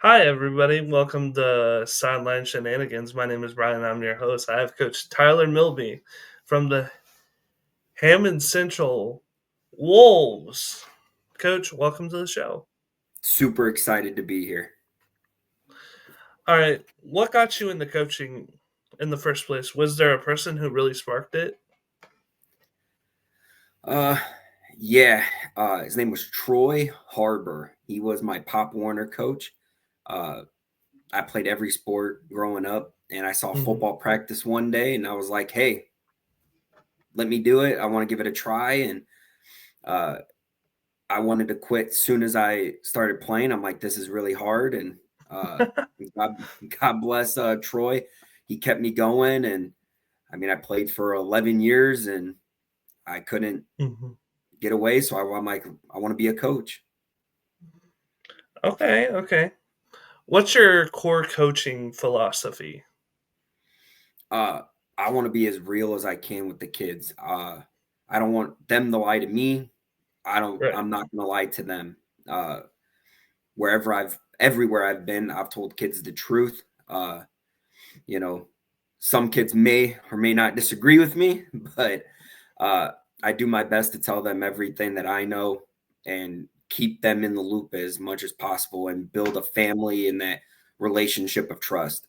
Hi, everybody. Welcome to Sideline Shenanigans. My name is Brian. I'm your host. I have Coach Tyler Milby from the Hammond Central Wolves. Coach, welcome to the show. Super excited to be here. All right. What got you into coaching in the first place? Was there a person who really sparked it? Uh, yeah, his name was Troy Harbor. He was my Pop Warner coach. Uh, I played every sport growing up, and I saw Mhm. football practice one day, and I was like, "Hey, let me do it. I want to give it a try." And uh, I wanted to quit as soon as I started playing. I'm like, "This is really hard," and uh, God, God bless Troy. He kept me going, and I mean, I played for 11 years, and I couldn't Mhm. get away. So I'm like, I want to be a coach. Okay. What's your core coaching philosophy? Uh, I want to be as real as I can with the kids. I don't want them to lie to me. Right. I'm not going to lie to them. Uh, everywhere I've been, I've told kids the truth. You know, some kids may or may not disagree with me, but uh, I do my best to tell them everything that I know and keep them in the loop as much as possible and build a family in that relationship of trust.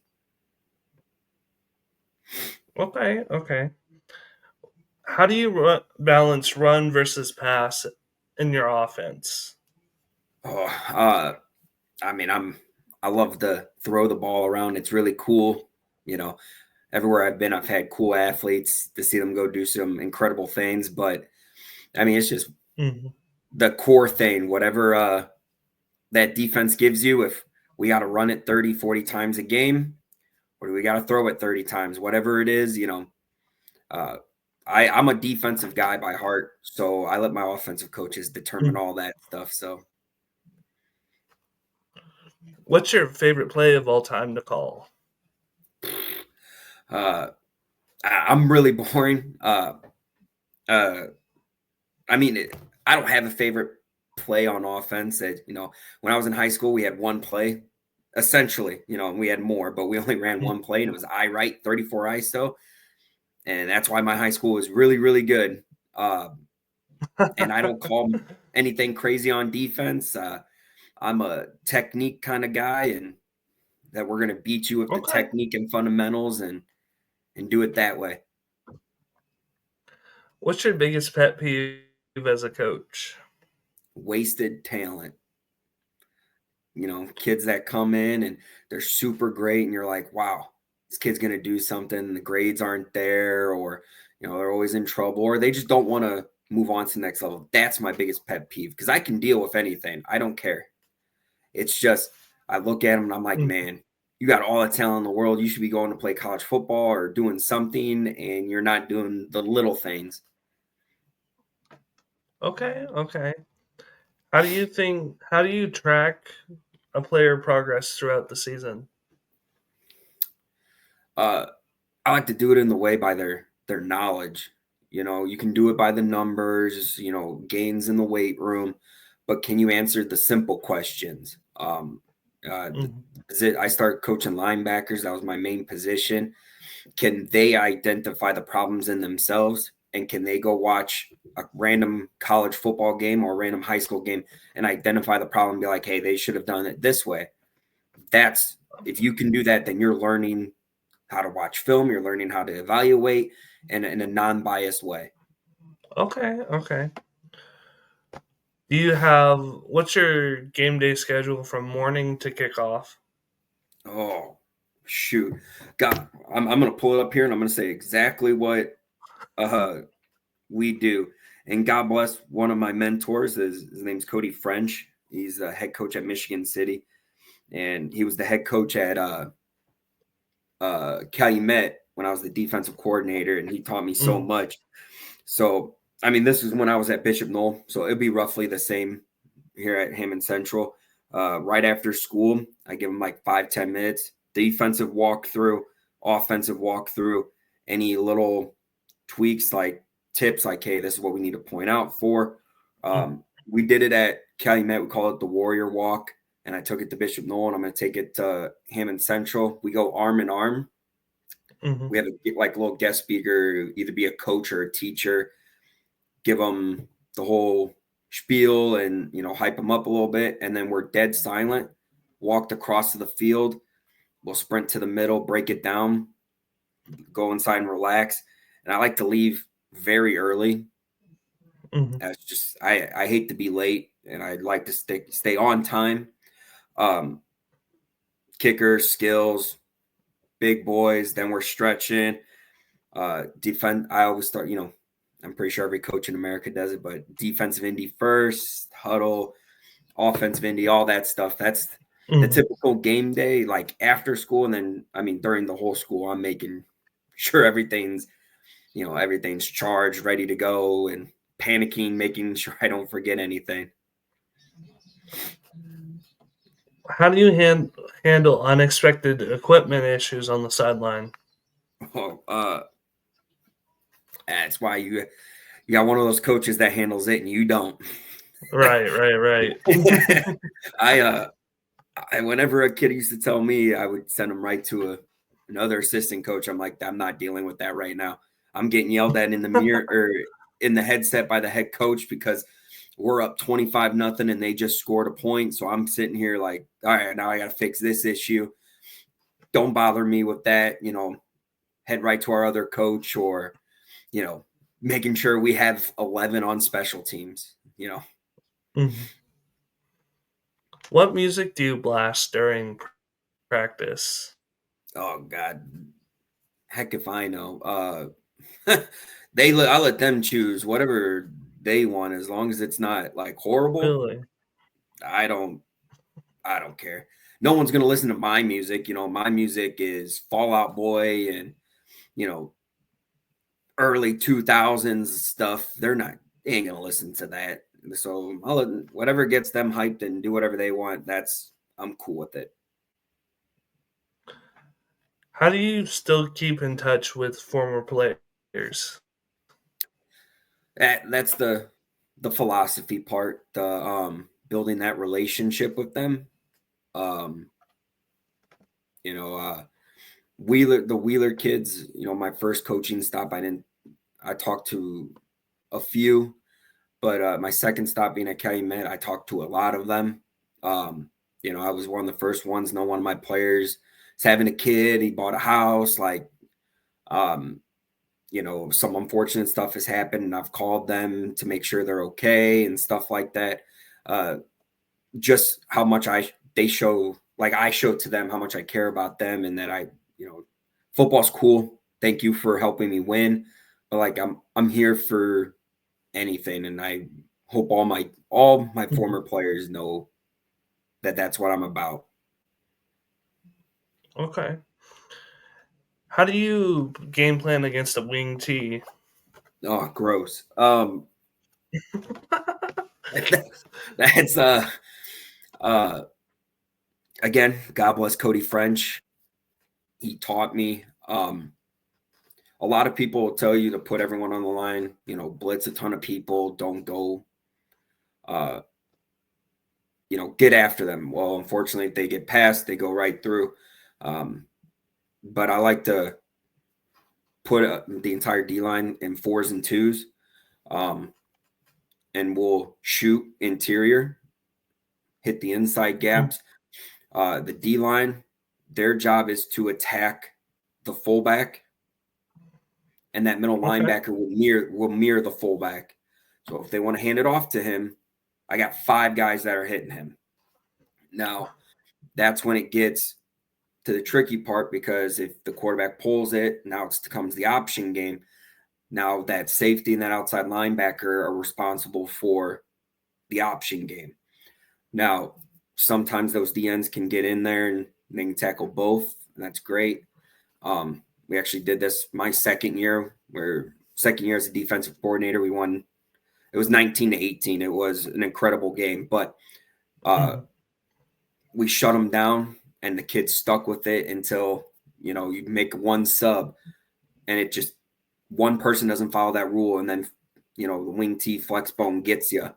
Okay. How do you balance run versus pass in your offense? Oh, I mean, I love to throw the ball around. It's really cool. You know, everywhere I've been, I've had cool athletes to see them go do some incredible things. But I mean, it's just Mhm. the core thing, whatever that defense gives you. If we got to run it 30, 40 times a game, or do we got to throw it 30 times, whatever it is, uh, I'm a defensive guy by heart. So I let my offensive coaches determine Mm. all that stuff. So What's your favorite play of all time to call? uh, I'm really boring. Uh, I mean, I don't have a favorite play on offense. When I was in high school, we had one play, essentially. And we had more, but we only ran Mm. one play, and it was I right 34 ISO, and that's why my high school was really, really good. Uh, and I don't call anything crazy on defense. I'm a technique kind of guy, and that we're going to beat you with the Okay. technique and fundamentals, and do it that way. What's your biggest pet peeve as a coach? Wasted talent. Kids that come in and they're super great, and you're like, wow, this kid's going to do something. The grades aren't there, or, they're always in trouble, or they just don't want to move on to the next level. That's my biggest pet peeve because I can deal with anything. I don't care. It's just, I look at them and I'm like, Mm. man, you got all the talent in the world. You should be going to play college football or doing something, and you're not doing the little things. Okay. How do you track a player progress throughout the season? Uh, I like to do it in the way by their knowledge. You can do it by the numbers, gains in the weight room, but can you answer the simple questions? Uh, Mhm. I start coaching linebackers. That was my main position. Can they identify the problems in themselves? And can they go watch a random college football game or a random high school game and identify the problem and be like, hey, they should have done it this way? That's If you can do that, then you're learning how to watch film, you're learning how to evaluate in a non-biased way. Okay. What's your game day schedule from morning to kickoff? Oh, shoot. God, I'm going to pull it up here and I'm going to say exactly what uh, we do. And God bless one of my mentors. His name's Cody French. He's a head coach at Michigan City, and he was the head coach at Calumet when I was the defensive coordinator, and he taught me so Mm. much. So, I mean, this is when I was at Bishop Knoll, so it'd be roughly the same here at Hammond Central. Right after school, I give them like 5-10 minutes, defensive walkthrough, offensive walkthrough, any little tweaks like tips like, hey, this is what we need to point out for. Mm. We did it at Calumet. We call it the Warrior Walk. and I took it to Bishop Knoll, and I'm going to take it to Hammond Central. We go arm in arm. Mm-hmm. We have a little guest speaker, either be a coach or a teacher, give them the whole spiel and, hype them up a little bit. And then we're dead silent, walked across to the field. We'll sprint to the middle, break it down, go inside and relax. And I like to leave very early. Mm-hmm. That's just, I hate to be late, and I like to stay on time. Kicker, skills, big boys, then we're stretching. Defense, I always start, I'm pretty sure every coach in America does it, but defensive indie first, huddle, offensive indie, all that stuff. That's the typical game day, like after school. And then, during the whole school, I'm making sure everything's charged, ready to go, and panicking, making sure I don't forget anything. How do you handle unexpected equipment issues on the sideline? That's why you got one of those coaches that handles it and you don't. Right. I whenever a kid used to tell me, I would send him right to another assistant coach. I'm like, I'm not dealing with that right now. I'm getting yelled at in the mirror or in the headset by the head coach because we're up 25-0 and they just scored a point. So I'm sitting here like, all right, now I got to fix this issue. Don't bother me with that. Head right to our other coach, or, making sure we have 11 on special teams, Mm-hmm. What music do you blast during practice? Oh God, heck if I know. I let them choose whatever they want, as long as it's not like horrible. Really? I don't care. No one's gonna listen to my music. My music is Fall Out Boy and early 2000s stuff. They ain't gonna listen to that. So I'll let whatever gets them hyped and do whatever they want. I'm cool with it. How do you still keep in touch with former players? That's the philosophy part, the building that relationship with them. The Wheeler kids, my first coaching stop, I talked to a few, but my second stop being at Calumet, I talked to a lot of them. I was one of the first ones. Know one of my players is having a kid. He bought a house. Like, some unfortunate stuff has happened, and I've called them to make sure they're okay and stuff like that. Just how much I show to them how much I care about them, and that football's cool. Thank you for helping me win. But like, I'm here for anything, and I hope all my former players know that that's what I'm about. Okay. How do you game plan against a wing T? Oh, gross. That's again, God bless Cody French. He taught me. A lot of people will tell you to put everyone on the line, blitz a ton of people, don't go, get after them. Well, unfortunately, if they get past, they go right through. But I like to put the entire D-line in 4s and 2s, and we'll shoot interior, hit the inside gaps. The D-line, their job is to attack the fullback, and that middle linebacker will mirror the fullback. So if they want to hand it off to him, I got 5 guys that are hitting him. Now, that's when it gets to the tricky part, because if the quarterback pulls it, now it comes the option game. Now that safety and that outside linebacker are responsible for the option game. Now, sometimes those DNs can get in there and they can tackle both, and that's great. We actually did this my second year as a defensive coordinator. We won. It was 19-18. It was an incredible game, but we shut them down, and the kids stuck with it until, you make one sub, and it just, one person doesn't follow that rule, and then, the wing T flex bone gets you.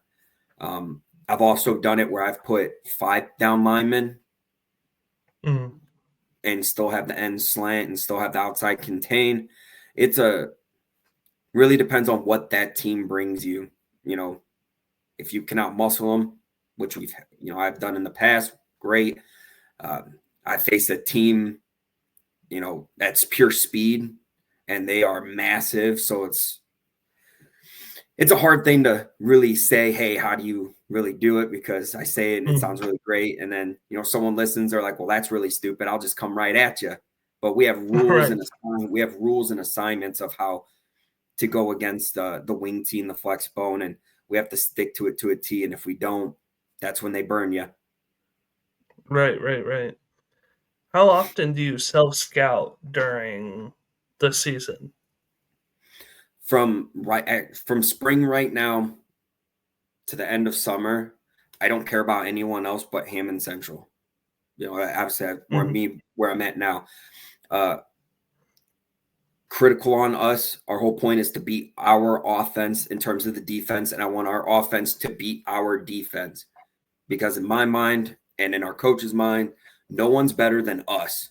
I've also done it where I've put 5 down linemen Mm-hmm. and still have the end slant and still have the outside contain. It's really depends on what that team brings you. You know, if you can outmuscle them, which I've done in the past, great. I faced a team, that's pure speed, and they are massive. So it's a hard thing to really say, hey, how do you really do it? Because I say it and it sounds really great. And then, someone listens, they're like, well, that's really stupid. I'll just come right at you. But we have rules Right. and assignments of how to go against the wing tee and the flex bone. And we have to stick to it to a T. And if we don't, that's when they burn you. Right. How often do you self-scout during the season? From spring right now to the end of summer, I don't care about anyone else but Hammond Central. Obviously Mhm. where I'm at now. Critical on us. Our whole point is to beat our offense in terms of the defense, and I want our offense to beat our defense. Because in my mind and in our coach's mind, no one's better than us.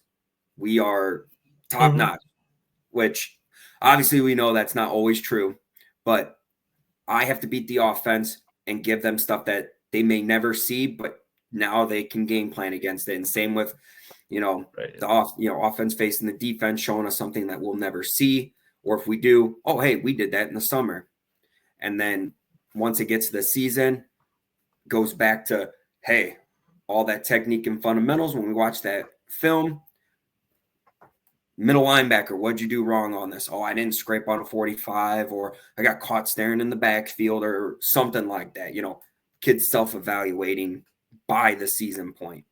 We are top Mhm. notch, which obviously we know that's not always true, but I have to beat the offense and give them stuff that they may never see, but now they can game plan against it. And same with, Right. offense facing the defense, showing us something that we'll never see. Or if we do, oh, hey, we did that in the summer. And then once it gets to the season, goes back to, hey, all that technique and fundamentals. When we watch that film, middle linebacker, what'd you do wrong on this? Oh, I didn't scrape on a 45, or I got caught staring in the backfield, or something like that. Kids self-evaluating by the season point.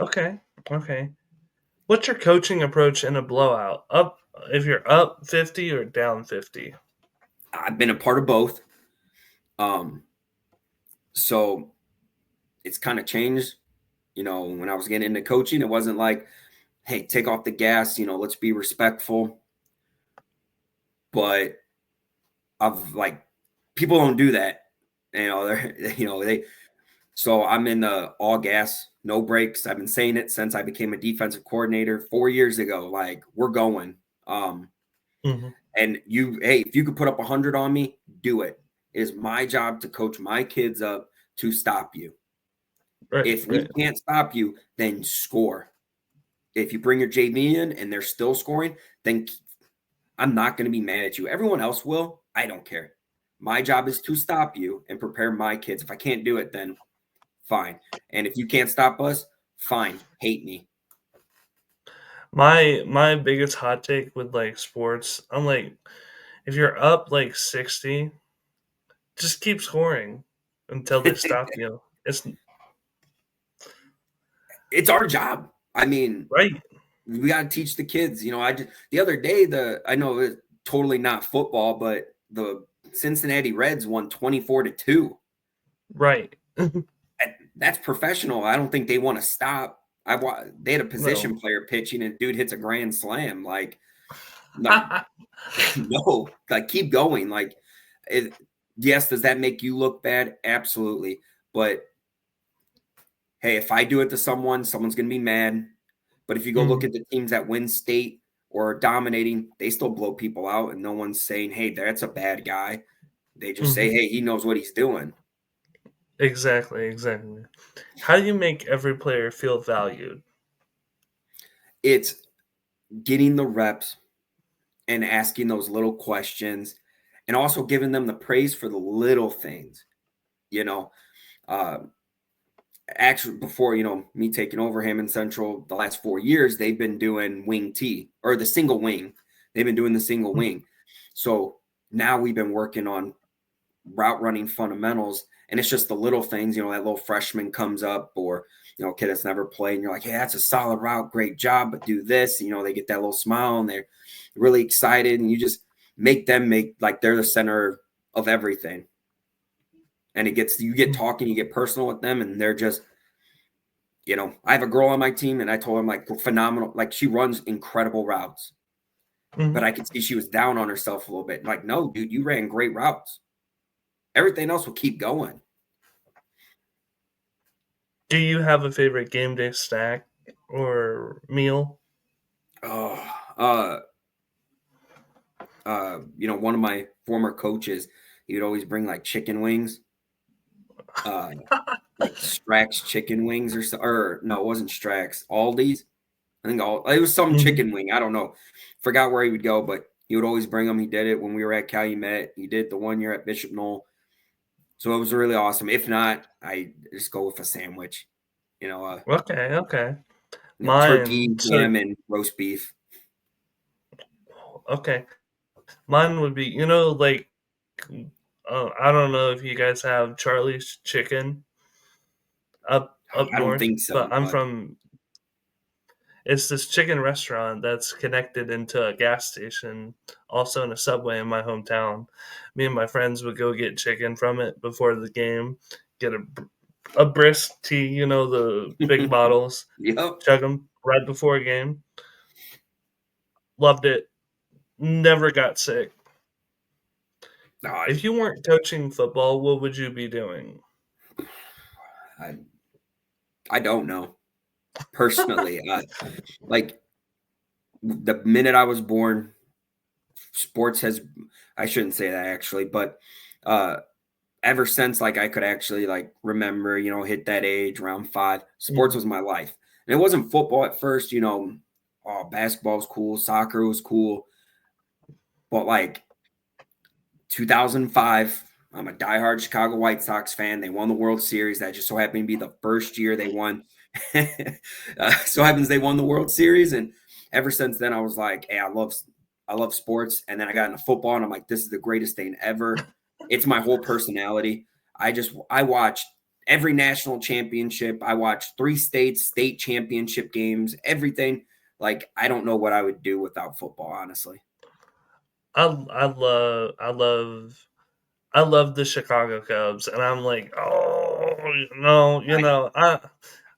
Okay. What's your coaching approach in a blowout? Up if you're up 50 or down 50? I've been a part of both. So it's kind of changed. When I was getting into coaching, it wasn't like, hey, take off the gas, let's be respectful. But I've people don't do that. They're they so I'm in the all gas, no brakes. I've been saying it since I became a defensive coordinator 4 years ago. Like, we're going. Um, Mhm. and hey, if you could put up 100 on me, do it. It is my job to coach my kids up to stop you. If we Right. can't stop you, then score. If you bring your JV in and they're still scoring, then I'm not going to be mad at you. Everyone else will. I don't care. My job is to stop you and prepare my kids. If I can't do it, then fine. And if you can't stop us, fine. Hate me. My biggest hot take with like sports, I'm like, if you're up like 60, just keep scoring until they stop you. It's It's our job. I mean, right. we got to teach the kids. The other day, I know it's totally not football, but the Cincinnati Reds won 24-2. Right. That's professional. I don't think they want to stop. They had a No. position player pitching, and dude hits a grand slam. Like no, keep going. Yes, does that make you look bad? Absolutely. But hey, if I do it to someone's gonna be mad. But if you go look Mhm. at the teams that win state or are dominating, they still blow people out, and no one's saying, hey, that's a bad guy. They just say, Mhm. hey, he knows what he's doing. Exactly. How do you make every player feel valued? It's getting the reps and asking those little questions, and also giving them the praise for the little things. You know, uh, actually, before me taking over Hammond Central, the last 4 years they've been doing wing T, or the single wing. They've been doing the single Mm, wing. So now we've been working on route running fundamentals, and it's just the little things. That little freshman comes up, or kid that's never played, and you're like, hey, that's a solid route, great job, but do this. They get that little smile and they're really excited, and you just make them make like they're the center of everything. And you get mm, talking, you get personal with them, and they're just, I have a girl on my team, and I told him, like, phenomenal, like, she runs incredible routes, but mhm. I could see she was down on herself a little bit. Like, no, dude, you ran great routes. everything else will keep going. Do you have a favorite game day snack or meal? Oh, one of my former coaches, he would always bring like chicken wings, uh, like Strax chicken wings or no, it wasn't Strax, Aldi's. I think it was some Mhm. chicken wing. I don't know. Forgot where he would go, but he would always bring them. He did it when we were at Calumet. He did it the 1 year at Bishop Knoll. So it was really awesome. If not, I just go with a sandwich. You know, Okay. turkey, Mine, so ham, and roast beef. okay. Mine would be, like, I don't know if you guys have Charlie's Chicken up I don't north, think but so, I'm but from. It's this chicken restaurant that's connected into a gas station, also in a Subway in my hometown. Me and my friends would go get chicken from it before the game, get a brisk tea, the big bottles, yep. chug them right before a game. Loved it. Never got sick. No, If you weren't coaching football, what would you be doing? I, I don't know personally. Like the minute I was born, sports has. I shouldn't say that actually, but uh, ever since like I could actually like remember, hit that age around 5, sports Mhm. was my life. And it wasn't football at first, oh, basketball was cool, soccer was cool, but like 2005, I'm a diehard Chicago White Sox fan. They won the World Series. That just so happened to be the first year they won. So happens they won the World Series, and ever since then, I was like, "Hey, I love sports." And then I got into football, and I'm like, "This is the greatest thing ever." It's my whole personality. I watched every national championship. I watched 3 state championship games. Everything. Like I don't know what I would do without football, honestly. I love the Chicago Cubs, and I'm like, oh no, I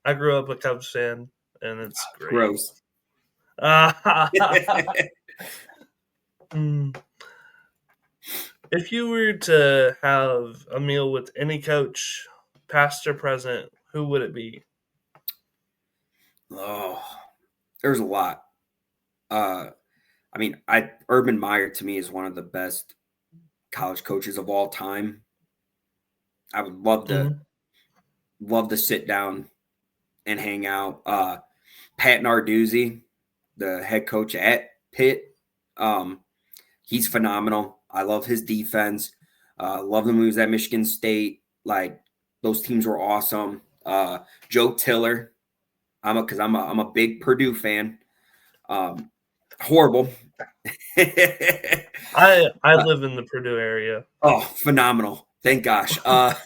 I grew up a Cubs fan, and it's great. Gross. Mm. If you were to have a meal with any coach, past or present, who would it be? Oh, there's a lot. Uh, I Urban Meyer to me is one of the best college coaches of all time. I would Mhm. love to sit down and hang out. Pat Narduzzi, the head coach at Pitt, um, he's phenomenal. I love his defense. Love the moves at Michigan State. Like those teams were awesome. Joe Tiller, I'm a big Purdue fan. Um, horrible. I live in the Purdue area. Oh, phenomenal. Thank gosh. My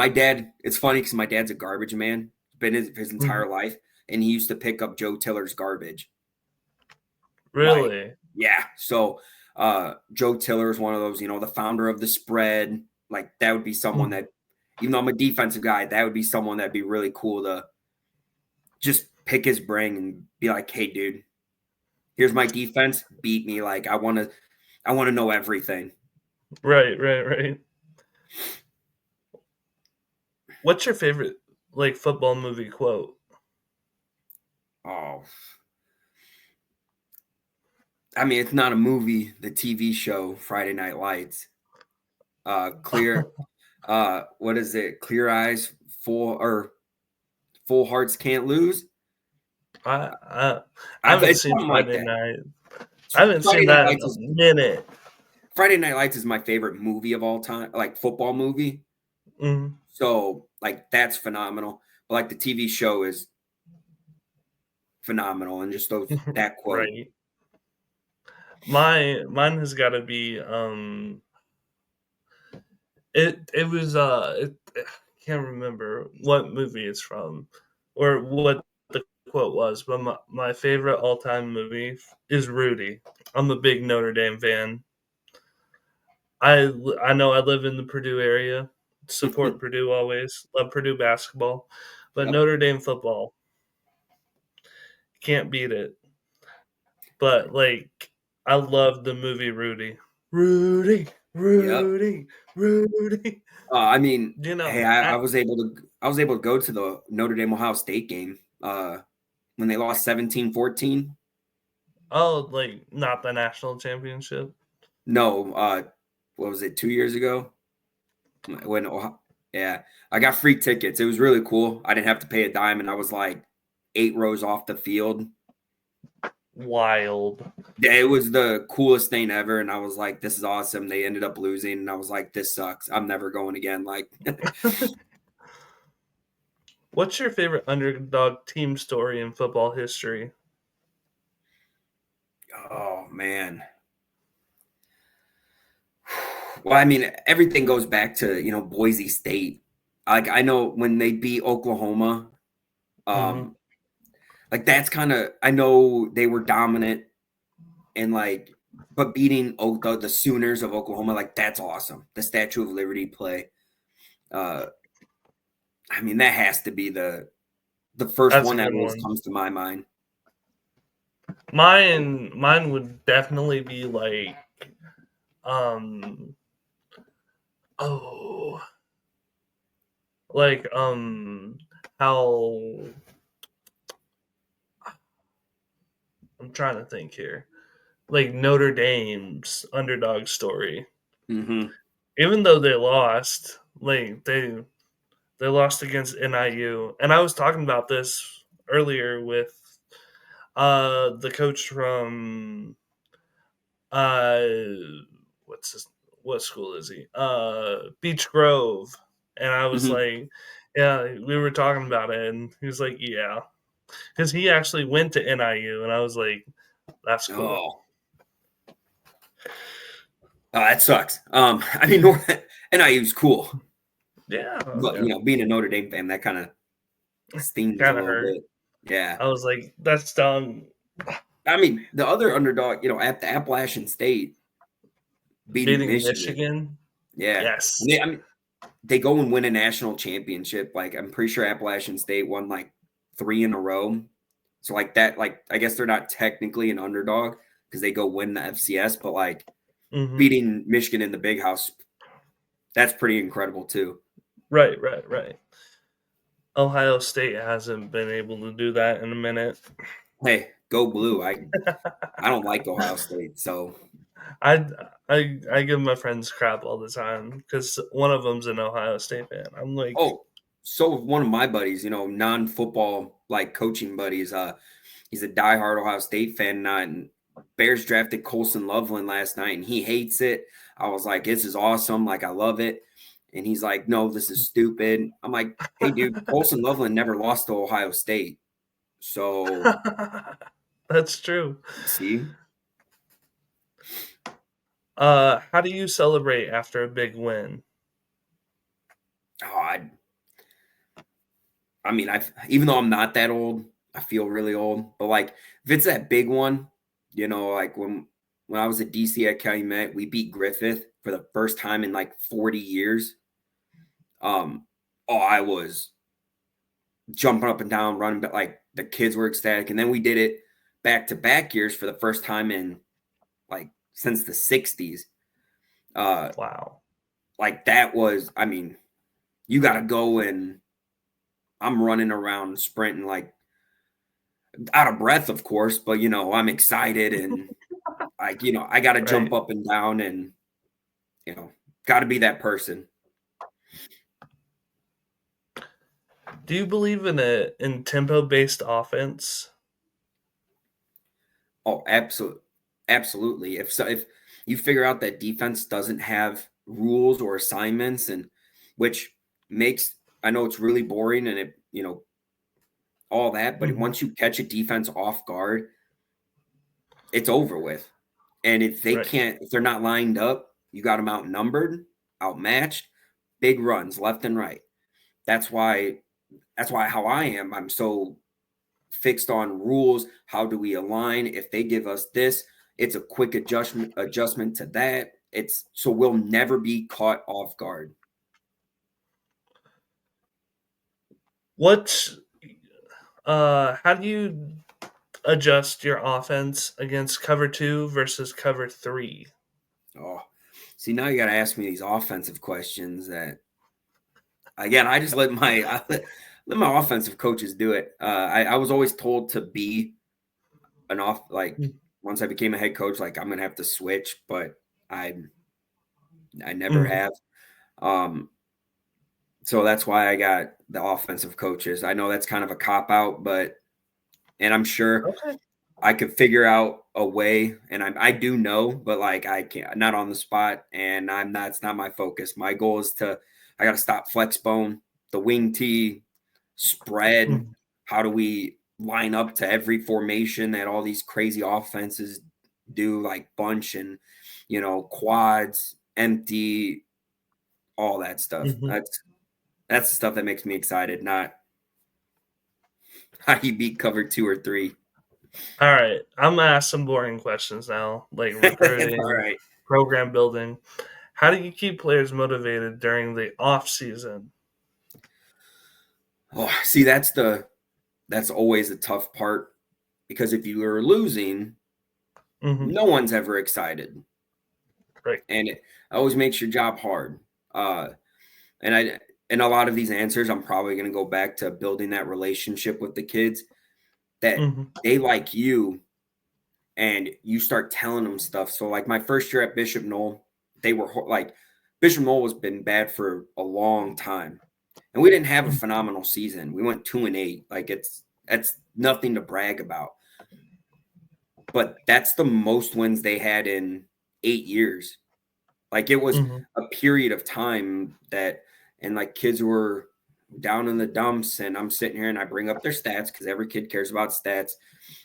dad, it's funny because my dad's a garbage man, been his Mhm. entire life, and he used to pick up Joe Tiller's garbage. Like, Really? yeah. So, Joe Tiller is one of those, the founder of the spread. Like, that would be someone Mhm. that, even though I'm a defensive guy, that would be someone that'd be really cool to just pick his brain and be like, hey, dude, here's my defense. Beat me. Like, I want to know everything. Right. What's your favorite like football movie quote? Oh, it's not a movie, the TV show Friday Night Lights. Clear what is it? Clear eyes, full hearts can't lose. I I I haven't It's seen something like Friday that. Night. I So haven't seen that in a minute. Friday Night Lights is my favorite movie of all time, like football movie. Mhm. So like that's phenomenal. But like the TV show is phenomenal, and just that quote. Right. Mine has got to be it was I can't remember what movie it's from or what the quote was, but my favorite all-time movie is Rudy. I'm a big Notre Dame fan. I know I live in the Purdue area. Support Purdue always. Love Purdue basketball, but Yep. Notre Dame football can't beat it. But like I love the movie Rudy. Rudy. Yep. Rudy, Rudy. I mean, You hey, know, I was able to go to the Notre Dame Ohio State game when they lost 17-14. oh, like not the national championship. No, what was it, 2 years ago? When yeah, I got free tickets. It was really cool. I didn't have to pay a dime, and I was like 8 rows off the field. Wild. Yeah, it was the coolest thing ever, and I was like, "This is awesome." They ended up losing, and I was like, "This sucks. I'm never going again." Like, What's your favorite underdog team story in football history? oh man. Well, I mean, everything goes back to Boise State. Like I know when they beat Oklahoma, Hmm. um, like that's kind of I know they were dominant and like, but beating the Sooners of Oklahoma, like that's awesome. The Statue of Liberty play. Uh, I mean, that has to be the first That's one a that good always one. comes to my mind. Mine would definitely be like, um, oh, like how I'm trying to think here. Like Notre Dame's underdog story. Hmm. Even though they lost, like they lost against NIU. And I was talking about this earlier with the coach from uh what's his what school is he? Beach Grove. And I was Hmm. like, yeah, we were talking about it and he was like, yeah. Because he actually went to NIU and I was like, that's cool. Oh, that sucks. I mean, NIU's cool, Yeah, but yeah. being a Notre Dame fan, that kind of stings a Kinda little hurt. bit. Yeah. I was like, that's dumb. I mean, the other underdog, at the Appalachian State beating Beating Michigan. Michigan? Yeah. Yes. I mean, they go and win a national championship. Like, I'm pretty sure Appalachian State won like 3 in a row. So, like, that, like, I guess they're not technically an underdog because they go win the FCS, but like Mhm. beating Michigan in the big house, that's pretty incredible too. Right, right, right. Ohio State hasn't been able to do that in a minute. Hey, go blue. I don't like Ohio State. So, I I give my friends crap all the time because one of them's an Ohio State fan. I'm like, oh, so one of my buddies, non-football like coaching buddies, he's a diehard Ohio State fan. And Bears drafted Colson Loveland last night, and he hates it. I was like, "This is awesome! Like, I love it." And he's like, "No, this is stupid." I'm like, "Hey, dude, Colson Loveland never lost to Ohio State, so that's true. see." How do you celebrate after a big win? Oh, I mean, even though I'm not that old, I feel really old. But like, if it's that big one, like when I was at DC at Calumet, we beat Griffith for the first time in like 40 years. Oh, I was jumping up and down, running, but like the kids were ecstatic. And then we did it back to back years for the first time in like since the 60s. Uh, Wow. like that was, I mean, you got to go and I'm running around sprinting like out of breath, of course, but I'm excited and like, I got to jump Right. up and down and, you know, got to be that person. Do you believe in tempo based offense? Oh, absolutely. Absolutely. If you figure out that defense doesn't have rules or assignments and which makes I know it's really boring and all that, but Hmm. once you catch a defense off guard, it's over with. And Right. if they're not lined up, you got them outnumbered, outmatched, big runs left and right. That's why how I am. I'm so fixed on rules. How do we align? If they give us this, it's a quick adjustment to that. It's so we'll never be caught off guard. What how do you adjust your offense against cover 2 versus cover 3? Oh. See, now you got to ask me these offensive questions that, again, I just let my offensive coaches do it. I was always told to be once I became a head coach, like I'm gonna have to switch, but I never Mm-hmm. have. Um, so that's why I got the offensive coaches. I know that's kind of a cop out, and I'm sure Okay. I could figure out a way, and I do know, but like I can't, not on the spot, and I'm not. It's not my focus. My goal is I got to stop flex bone, the wing tee, spread. Mm-hmm. How do we line up to every formation that all these crazy offenses do, like bunch and quads, empty, all that stuff. Mm-hmm. That's the stuff that makes me excited, not how you beat cover 2 or 3. All right. I'm gonna ask some boring questions now, like All recruiting, right. program building. How do you keep players motivated during the off season? Oh, see, that's always a tough part because if you are losing, Mm-hmm. no one's ever excited, Right. and it always makes your job hard. Uh, and I and a lot of these answers, I'm probably going to go back to building that relationship with the kids that Mm-hmm. they like you, and you start telling them stuff. So, like my first year at Bishop Knoll, they were like Bishop Knoll has been bad for a long time, and we didn't have a phenomenal season. We went 2-8. Like that's nothing to brag about. But that's the most wins they had in 8 years. Like it was Mm-hmm. a period of time and like kids were down in the dumps, and I'm sitting here and I bring up their stats because every kid cares about stats.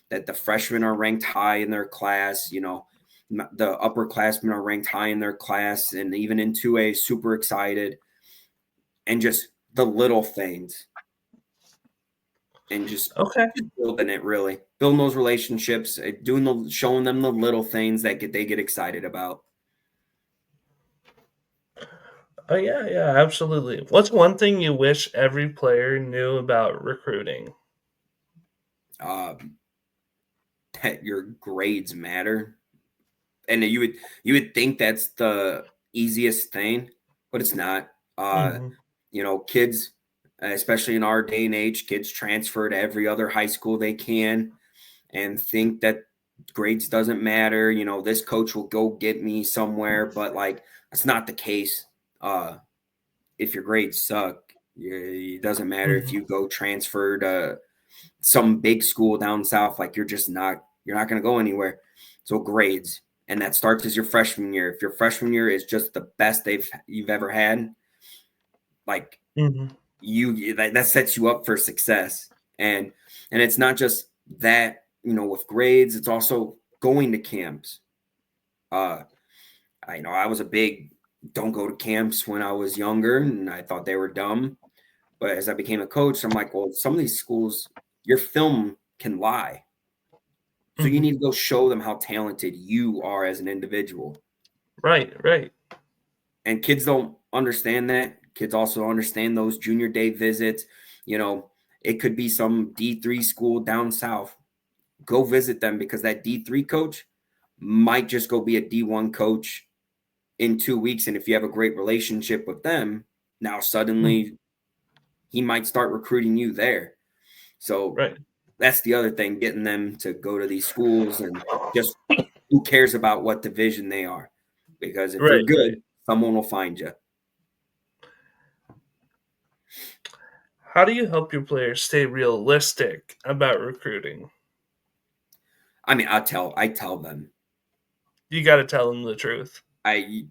That the freshmen are ranked high in their class, the upperclassmen are ranked high in their class, and even in 2A, super excited, and just the little things, and Okay. just building it, really building those relationships, showing them the little things that they get excited about. Oh yeah, yeah, absolutely. What's one thing you wish every player knew about recruiting? Um, that your grades matter, and you would think that's the easiest thing, but it's not. Mm-hmm. Kids, especially in our day and age, kids transfer to every other high school they can and think that grades doesn't matter. This coach will go get me somewhere, but like that's not the case. If your grades suck, it doesn't matter if Mm-hmm. you go transfer to some big school down south. Like you're not going to go anywhere. So grades, and that starts as your freshman year. If your freshman year is just the best you've ever had, like Mm-hmm. that sets you up for success. And it's not just that, with grades, it's also going to camps. I was a big don't go to camps when I was younger, and I thought they were dumb. But as I became a coach, I'm like, well, some of these schools, your film can lie. So you Mm-hmm. need to go show them how talented you are as an individual. Right, right. And kids don't understand that. Kids also understand those junior day visits. It could be some D3 school down south. Go visit them because that D3 coach might just go be a D1 coach in 2 weeks. And if you have a great relationship with them, now Mm-hmm. suddenly he might start recruiting you there. So Right, that's the other thing, getting them to go to these schools, and just who cares about what division they are? Because if you're right, right. good, someone will find you. How do you help your players stay realistic about recruiting? I mean, I tell them. You got to tell them the truth. I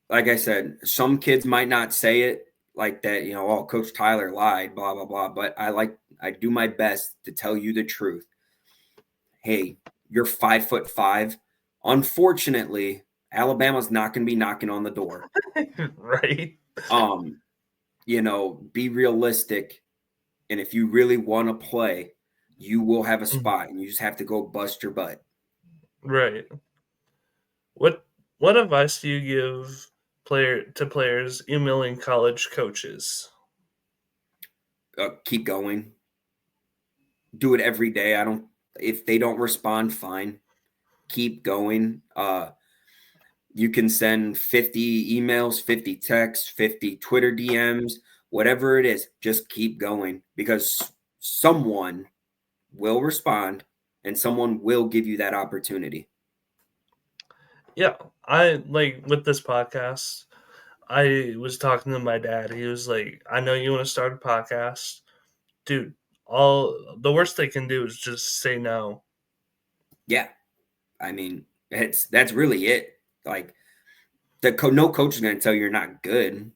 Like I said, some kids might not say it like that, oh, Coach Tyler lied, blah blah blah. But I do my best to tell you the truth. Hey, you're 5'5". Unfortunately, Alabama's not going to be knocking on the door. Right, Um, be realistic, and if you really want to play, you will have a Mhm. spot, and you just have to go bust your butt. Right. What advice do you give players emailing college coaches? Keep going. Do it every day. If they don't respond, fine. Keep going. You can send 50 emails, 50 texts, 50 Twitter DMs, whatever it is. Just keep going because someone will respond and someone will give you that opportunity. Yeah, I like with this podcast. I was talking to my dad. He was like, "I know you want to start a podcast, dude. All the worst they can do is just say no." Yeah. I mean, that's really it. Like no coach is going to tell you you're not good,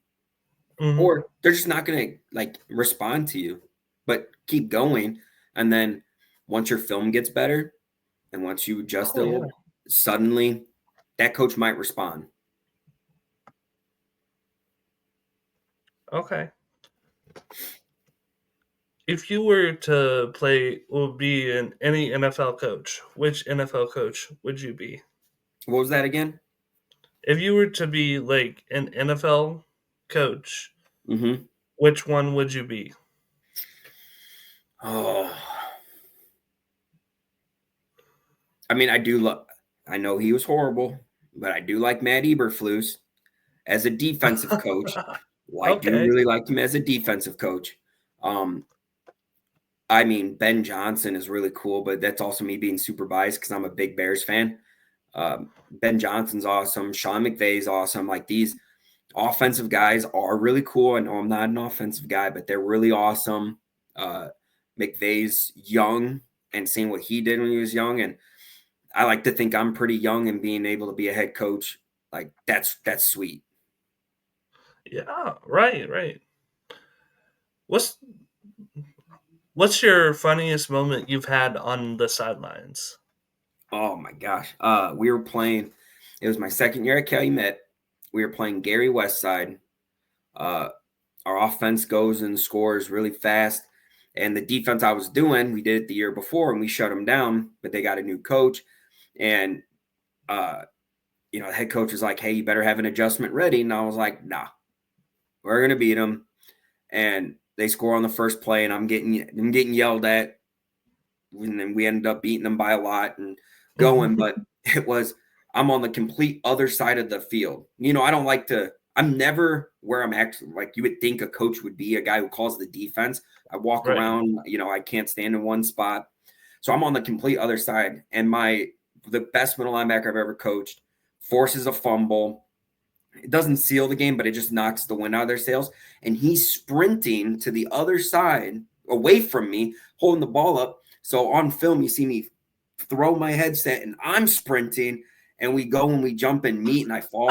Mm-hmm. or they're just not going to like respond to you. But keep going, and then once your film gets better, and once you adjust Oh it a yeah. little, suddenly that coach might respond. Okay. If you were to play or be any NFL coach, which NFL coach would you be? What was that again? If you were to be like an NFL coach, Mm-hmm. which one would you be? Oh, I mean, I do love. I know he was horrible, but I do like Matt Eberflus as a defensive coach. Well, I do Okay. really like him as a defensive coach. Um, I mean, Ben Johnson is really cool, but that's also me being super biased because I'm a big Bears fan. Ben Johnson's awesome. Sean McVay's awesome. Like these offensive guys are really cool. I know I'm not an offensive guy, but they're really awesome. Uh, McVay's young and seeing what he did when he was young, and I like to think I'm pretty young and being able to be a head coach. Like that's sweet. Yeah, right. What's what's your funniest moment you've had on the sidelines? Oh my gosh. We were playing. It was my second year at Calumet. We were playing Gary Westside. Uh, our offense goes and scores really fast. And the defense I was doing, we did it the year before and we shut them down, but they got a new coach. And, the head coach was like, hey, you better have an adjustment ready. And I was like, nah, we're going to beat them. And they score on the first play and I'm getting yelled at. And then we ended up beating them by a lot and going. But I'm on the complete other side of the field. I don't like to, I'm never where I'm actually like you would think a coach would be, a guy who calls the defense. I walk Right. around, I can't stand in one spot. So I'm on the complete other side. And the best middle linebacker I've ever coached forces a fumble. It doesn't seal the game, but it just knocks the wind out of their sails. And he's sprinting to the other side away from me, holding the ball up. So on film, you see me throw my headset and I'm sprinting and we go and we jump and meet and I fall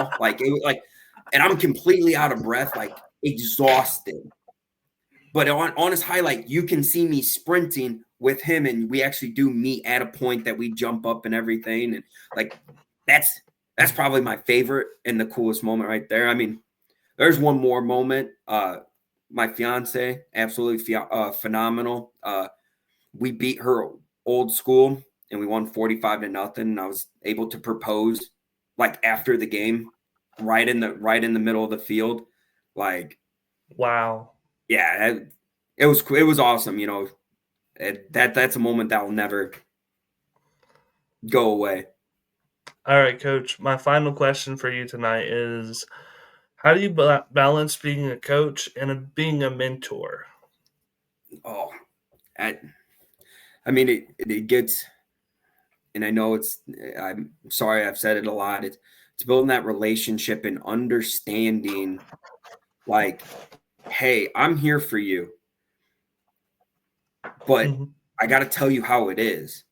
and I'm completely out of breath, like exhausted. But on his highlight, you can see me sprinting with him and we actually do meet at a point that we jump up and everything. And like, that's probably my favorite and the coolest moment right there. I mean, there's one more moment. My fiance, absolutely phenomenal. We beat her old school and we won 45-0. And I was able to propose like after the game, right in the middle of the field. Like, Wow. yeah, it was awesome. That's a moment that will never go away. All right, coach. My final question for you tonight is how do you balance being a coach and being a mentor? Oh, I, I mean, it gets, and I know I'm sorry, I've said it a lot. It's building that relationship and understanding, like, hey, I'm here for you, but Mhm. I got to tell you how it is.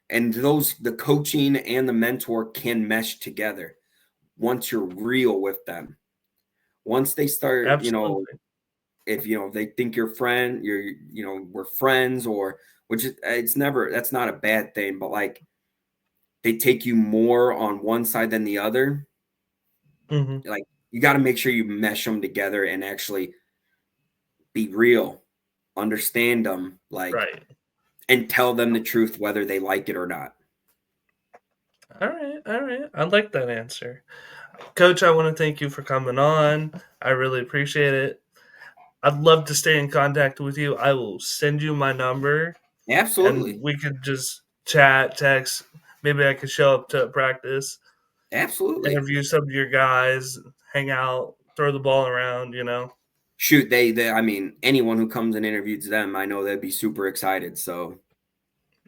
And the coaching and the mentor can mesh together once you're real with them. Once they start, Absolutely. if they think you're friend, we're friends, or which is that's not a bad thing, but like they take you more on one side than the other. Mhm. Like you got to make sure you mesh them together and actually be real, understand them, like, Right. and tell them the truth whether they like it or not. All right. I like that answer. Coach, I want to thank you for coming on. I really appreciate it. I'd love to stay in contact with you. I will send you my number and Absolutely. we could just chat, text. Maybe I could show up to practice. Absolutely. interview some of your guys, hang out, throw the ball around, Shoot, they I mean, anyone who comes and interviews them, I know they'd be super excited. So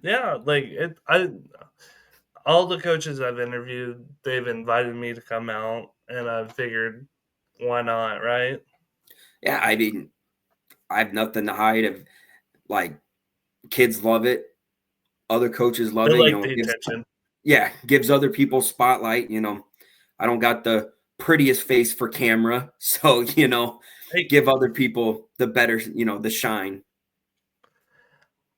Yeah, like all the coaches I've interviewed, they've invited me to come out, and I figured, why not, right? yeah, I mean, I have nothing to hide. Of like, kids love it, other coaches They love it. like It the gives, attention. yeah, gives other people spotlight. I don't got the prettiest face for camera, so Hey, give other people the better, the shine.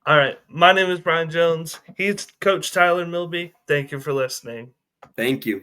all right. My name is Brian Jones. He's Coach Tyler Milby. Thank you for listening. Thank you.